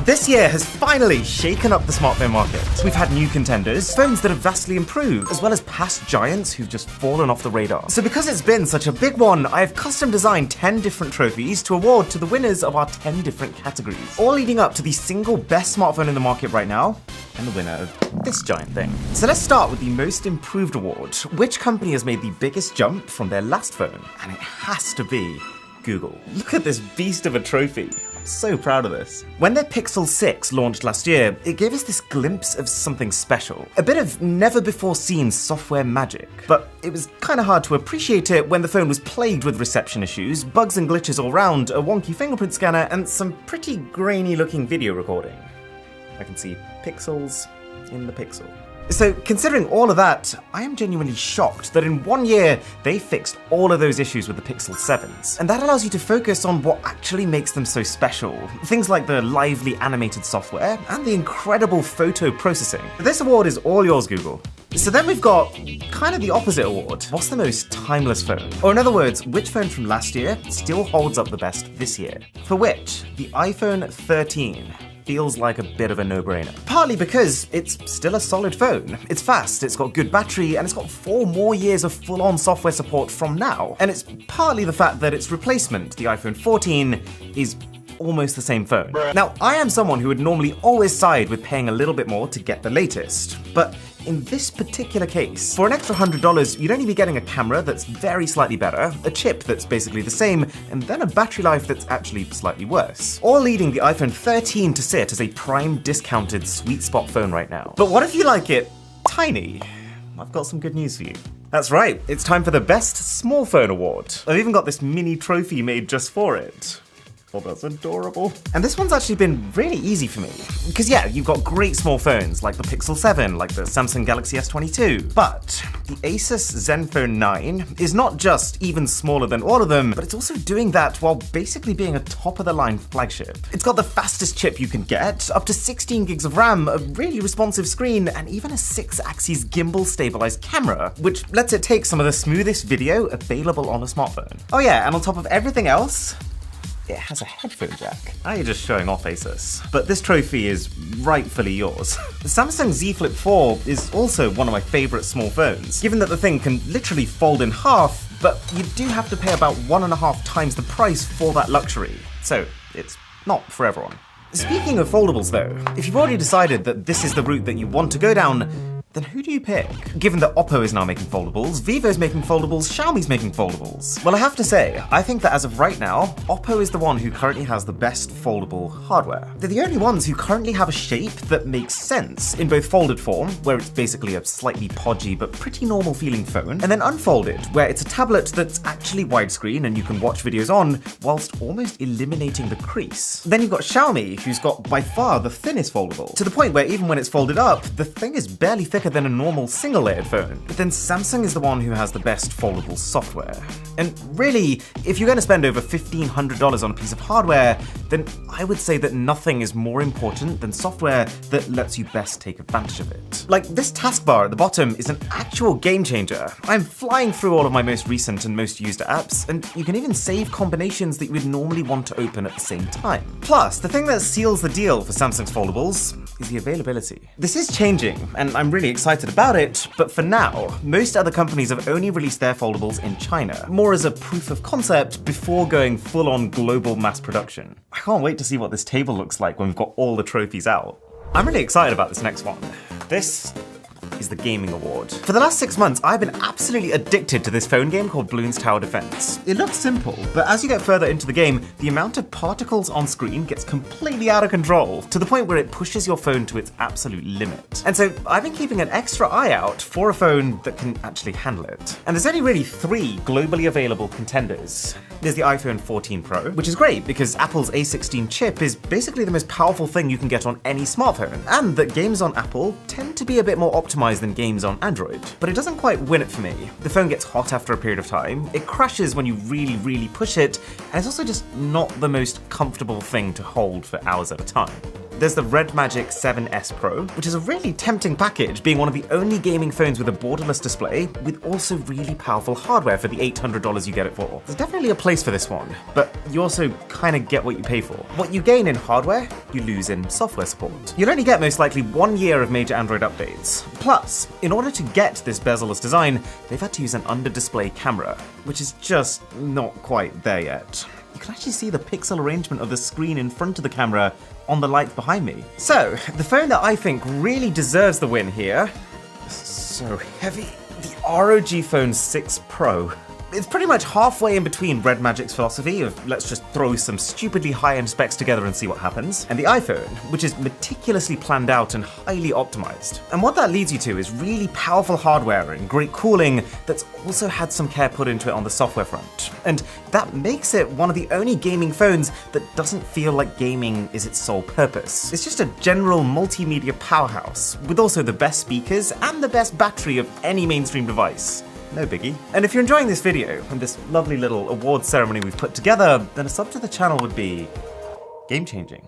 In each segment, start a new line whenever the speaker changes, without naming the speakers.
This year has finally shaken up the smartphone market. We've had new contenders, phones that have vastly improved, as well as past giants who've just fallen off the radar. So because it's been such a big one, I have custom designed 10 different trophies to award to the winners of our 10 different categories, all leading up to the single best smartphone in the market right now, and the winner of this giant thing. So let's start with the Most Improved Award. Which company has made the biggest jump from their last phone? And it has to be Google. Look at this beast of a trophy. I'm so proud of this. When their Pixel 6 launched last year, it gave us this glimpse of something special. A bit of never-before-seen software magic. But it was kind of hard to appreciate it when the phone was plagued with reception issues, bugs and glitches all around, a wonky fingerprint scanner, and some pretty grainy-looking video recording. I can see pixels in the Pixel. So, considering all of that, I am genuinely shocked that in 1 year, they fixed all of those issues with the Pixel 7s. And that allows you to focus on what actually makes them so special. Things like the lively animated software and the incredible photo processing. This award is all yours, Google. So then we've got kind of the opposite award. What's the most timeless phone? Or in other words, which phone from last year still holds up the best this year? For which, the iPhone 13 feels like a bit of a no-brainer. Partly because it's still a solid phone. It's fast, it's got good battery, and it's got 4 more years of full-on software support from now. And it's partly the fact that its replacement, the iPhone 14, is almost the same phone. Now, I am someone who would normally always side with paying a little bit more to get the latest, but in this particular case, for an extra $100, you'd only be getting a camera that's very slightly better, a chip that's basically the same, and then a battery life that's actually slightly worse. All leading the iPhone 13 to sit as a prime discounted sweet spot phone right now. But what if you like it tiny? I've got some good news for you. That's right, it's time for the Best Small Phone Award. I've even got this mini trophy made just for it. Oh, that's adorable. And this one's actually been really easy for me. Because yeah, you've got great small phones like the Pixel 7, like the Samsung Galaxy S22. But the Asus Zenfone 9 is not just even smaller than all of them, but it's also doing that while basically being a top-of-the-line flagship. It's got the fastest chip you can get, up to 16 gigs of RAM, a really responsive screen, and even a 6-axis gimbal-stabilized camera, which lets it take some of the smoothest video available on a smartphone. Oh yeah, and on top of everything else, it has a headphone jack. Now you're just showing off, Asus. But this trophy is rightfully yours. The Samsung Z Flip 4 is also one of my favorite small phones, given that the thing can literally fold in half, but you do have to pay about 1.5 times the price for that luxury. So it's not for everyone. Speaking of foldables though, if you've already decided that this is the route that you want to go down, then who do you pick? Given that Oppo is now making foldables, Vivo's making foldables, Xiaomi's making foldables. Well, I have to say, I think that as of right now, Oppo is the one who currently has the best foldable hardware. They're the only ones who currently have a shape that makes sense in both folded form, where it's basically a slightly podgy but pretty normal feeling phone, and then unfolded, where it's a tablet that's actually widescreen and you can watch videos on, whilst almost eliminating the crease. Then you've got Xiaomi, who's got by far the thinnest foldable, to the point where even when it's folded up, the thing is barely thicker than a normal single-layered phone. But then Samsung is the one who has the best foldable software. And really, if you're going to spend over $1,500 on a piece of hardware, then I would say that nothing is more important than software that lets you best take advantage of it. Like, this taskbar at the bottom is an actual game changer. I'm flying through all of my most recent and most used apps, and you can even save combinations that you would normally want to open at the same time. Plus, the thing that seals the deal for Samsung's foldables is the availability. This is changing, and I'm really excited about it, but for now, most other companies have only released their foldables in China, more as a proof of concept before going full-on global mass production. I can't wait to see what this table looks like when we've got all the trophies out. I'm really excited about this next one. This is the Gaming Award. For the last 6 months, I've been absolutely addicted to this phone game called Bloons Tower Defense. It looks simple, but as you get further into the game, the amount of particles on screen gets completely out of control, to the point where it pushes your phone to its absolute limit. And so I've been keeping an extra eye out for a phone that can actually handle it. And there's only really 3 globally available contenders. There's the iPhone 14 Pro, which is great because Apple's A16 chip is basically the most powerful thing you can get on any smartphone, and that games on Apple tend to be a bit more optimized than games on Android. But it doesn't quite win it for me. The phone gets hot after a period of time, it crashes when you really push it, and it's also just not the most comfortable thing to hold for hours at a time. there's the Red Magic 7S Pro, which is a really tempting package, being one of the only gaming phones with a borderless display, with also really powerful hardware for the $800 you get it for. There's definitely a place for this one, but you also kind of get what you pay for. What you gain in hardware, you lose in software support. You'll only get most likely 1 year of major Android updates. Plus, in order to get this bezel-less design, they've had to use an under-display camera, which is just not quite there yet. You can actually see the pixel arrangement of the screen in front of the camera on the lights behind me. So, the phone that I think really deserves the win here, so heavy, the ROG Phone 6 Pro. It's pretty much halfway in between Red Magic's philosophy of let's just throw some stupidly high-end specs together and see what happens, and the iPhone, which is meticulously planned out and highly optimized. And what that leads you to is really powerful hardware and great cooling that's also had some care put into it on the software front. And that makes it one of the only gaming phones that doesn't feel like gaming is its sole purpose. It's just a general multimedia powerhouse, with also the best speakers and the best battery of any mainstream device. No biggie. And if you're enjoying this video and this lovely little awards ceremony we've put together, then a sub to the channel would be game-changing.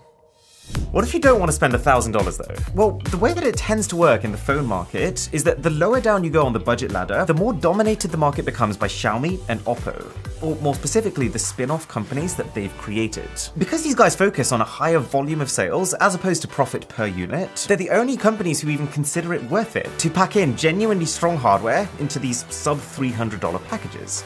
What if you don't want to spend $1,000 though? Well, the way that it tends to work in the phone market is that the lower down you go on the budget ladder, the more dominated the market becomes by Xiaomi and Oppo, or more specifically, the spin-off companies that they've created. Because these guys focus on a higher volume of sales as opposed to profit per unit, they're the only companies who even consider it worth it to pack in genuinely strong hardware into these sub-$300 packages.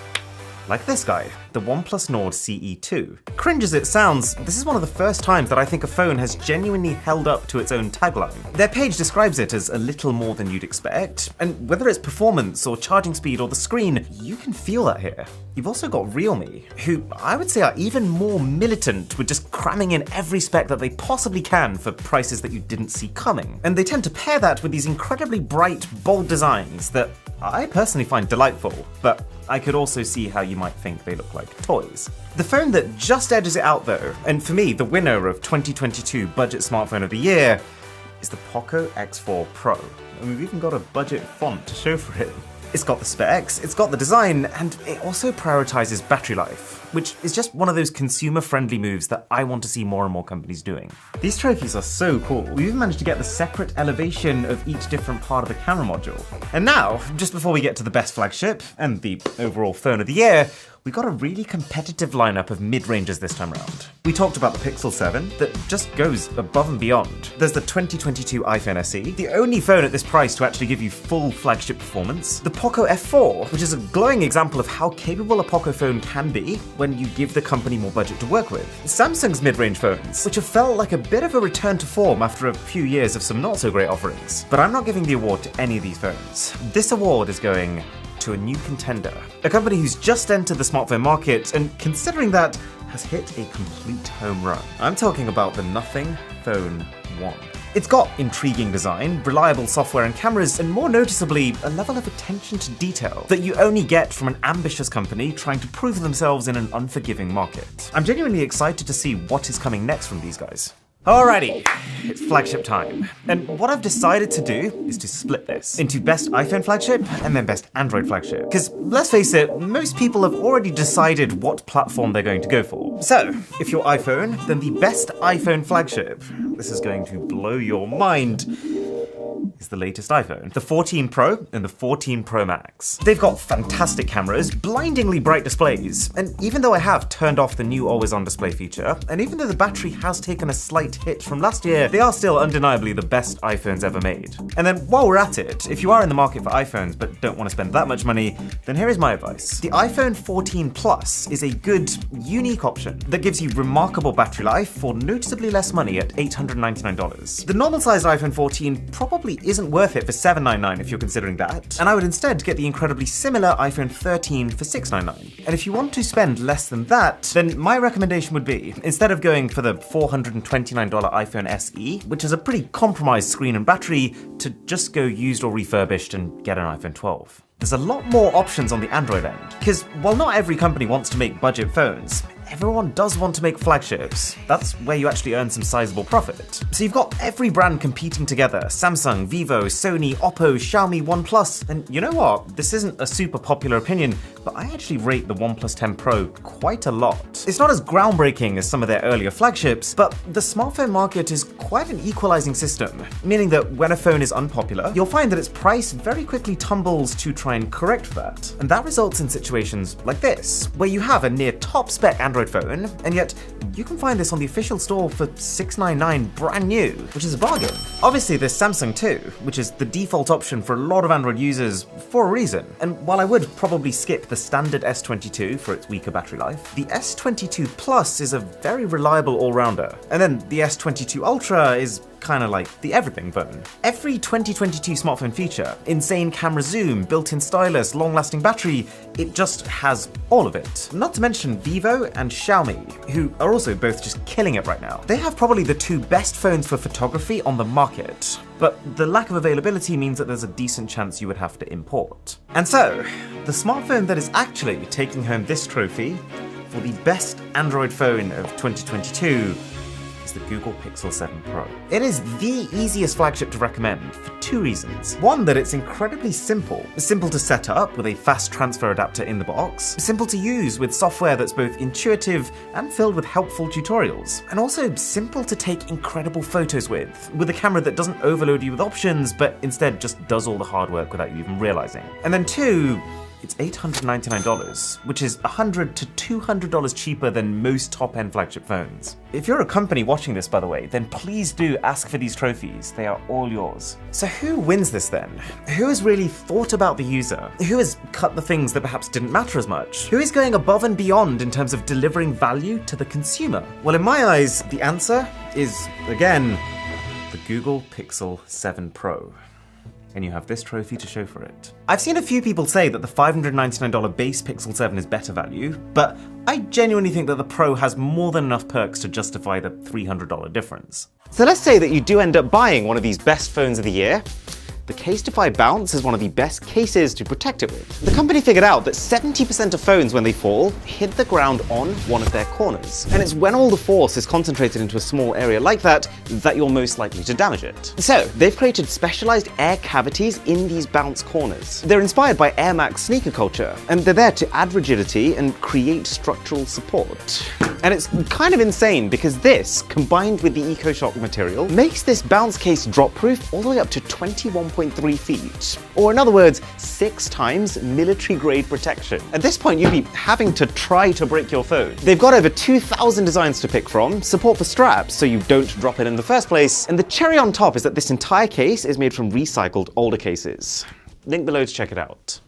Like this guy, the OnePlus Nord CE2. Cringe as it sounds, this is one of the first times that I think a phone has genuinely held up to its own tagline. Their page describes it as a little more than you'd expect, and whether it's performance or charging speed or the screen, you can feel that here. You've also got Realme, who I would say are even more militant with just cramming in every spec that they possibly can for prices that you didn't see coming. And they tend to pair that with these incredibly bright, bold designs that I personally find delightful, but I could also see how you might think they look like toys. The phone that just edges it out though, and for me, the winner of 2022 Budget Smartphone of the Year, is the Poco X4 Pro. And we've even got a budget font to show for it. It's got the specs, it's got the design, and it also prioritizes battery life, which is just one of those consumer-friendly moves that I want to see more and more companies doing. These trophies are so cool. We even managed to get the separate elevation of each different part of the camera module. And now, just before we get to the best flagship, and the overall phone of the year, we got a really competitive lineup of mid-rangers this time around. We talked about the Pixel 7 that just goes above and beyond. There's the 2022 iPhone SE, the only phone at this price to actually give you full flagship performance. The Poco F4, which is a glowing example of how capable a Poco phone can be when you give the company more budget to work with. Samsung's mid-range phones, which have felt like a bit of a return to form after a few years of some not so great offerings. But I'm not giving the award to any of these phones. This award is going to a new contender, a company who's just entered the smartphone market and, considering that, has hit a complete home run. I'm talking about the Nothing Phone 1. It's got intriguing design, reliable software and cameras, and more noticeably, a level of attention to detail that you only get from an ambitious company trying to prove themselves in an unforgiving market. I'm genuinely excited to see what is coming next from these guys. Alrighty, it's flagship time. And what I've decided to do is to split this into best iPhone flagship and then best Android flagship. Because let's face it, most people have already decided what platform they're going to go for. So, if you're iPhone, then the best iPhone flagship, this is going to blow your mind, is the latest iPhone. The 14 Pro and the 14 Pro Max. They've got fantastic cameras, blindingly bright displays, and even though I have turned off the new always-on display feature, and even though the battery has taken a slight hit from last year, they are still undeniably the best iPhones ever made. And then while we're at it, if you are in the market for iPhones but don't want to spend that much money, then here is my advice. The iPhone 14 Plus is a good, unique option that gives you remarkable battery life for noticeably less money at $899. The normal-sized iPhone 14 probably isn't worth it for $799 if you're considering that, and I would instead get the incredibly similar iPhone 13 for $699. And if you want to spend less than that, then my recommendation would be, instead of going for the $429 iPhone SE, which has a pretty compromised screen and battery, to just go used or refurbished and get an iPhone 12. There's a lot more options on the Android end, because while not every company wants to make budget phones, everyone does want to make flagships. That's where you actually earn some sizable profit. So you've got every brand competing together: Samsung, Vivo, Sony, Oppo, Xiaomi, OnePlus, and you know what? This isn't a super popular opinion, but I actually rate the OnePlus 10 Pro quite a lot. It's not as groundbreaking as some of their earlier flagships, but the smartphone market is quite an equalizing system, meaning that when a phone is unpopular, you'll find that its price very quickly tumbles to try and correct for that. And that results in situations like this, where you have a near top-spec Android phone, and yet you can find this on the official store for $699 brand new, which is a bargain. Obviously there's Samsung too, which is the default option for a lot of Android users for a reason. And while I would probably skip the standard S22 for its weaker battery life, the S22 Plus is a very reliable all-rounder. And then the S22 Ultra is kind of like the everything phone. Every 2022 smartphone feature, insane camera zoom, built-in stylus, long-lasting battery, it just has all of it. Not to mention Vivo and Xiaomi, who are also both just killing it right now. They have probably the two best phones for photography on the market, but the lack of availability means that there's a decent chance you would have to import. And so, the smartphone that is actually taking home this trophy for the best Android phone of 2022 is the Google Pixel 7 Pro. It is the easiest flagship to recommend for two reasons. One, that it's incredibly simple. Simple to set up with a fast transfer adapter in the box. Simple to use with software that's both intuitive and filled with helpful tutorials. And also simple to take incredible photos with a camera that doesn't overload you with options, but instead just does all the hard work without you even realizing. And then two, it's $899, which is $100 to $200 cheaper than most top-end flagship phones. If you're a company watching this, by the way, then please do ask for these trophies. They are all yours. So who wins this then? Who has really thought about the user? Who has cut the things that perhaps didn't matter as much? Who is going above and beyond in terms of delivering value to the consumer? Well, in my eyes, the answer is, again, the Google Pixel 7 Pro. And you have this trophy to show for it. I've seen a few people say that the $599 base Pixel 7 is better value, but I genuinely think that the Pro has more than enough perks to justify the $300 difference. So let's say that you do end up buying one of these best phones of the year. The Case-Defy Bounce is one of the best cases to protect it with. The company figured out that 70% of phones, when they fall, hit the ground on one of their corners. And it's when all the force is concentrated into a small area like that, that you're most likely to damage it. So they've created specialized air cavities in these bounce corners. They're inspired by Air Max sneaker culture, and they're there to add rigidity and create structural support. And it's kind of insane because this, combined with the EcoShock material, makes this bounce case drop-proof all the way up to 21.3 feet. Or in other words, 6 times military-grade protection. At this point, you'd be having to try to break your phone. They've got over 2,000 designs to pick from, support for straps so you don't drop it in the first place, and the cherry on top is that this entire case is made from recycled older cases. Link below to check it out.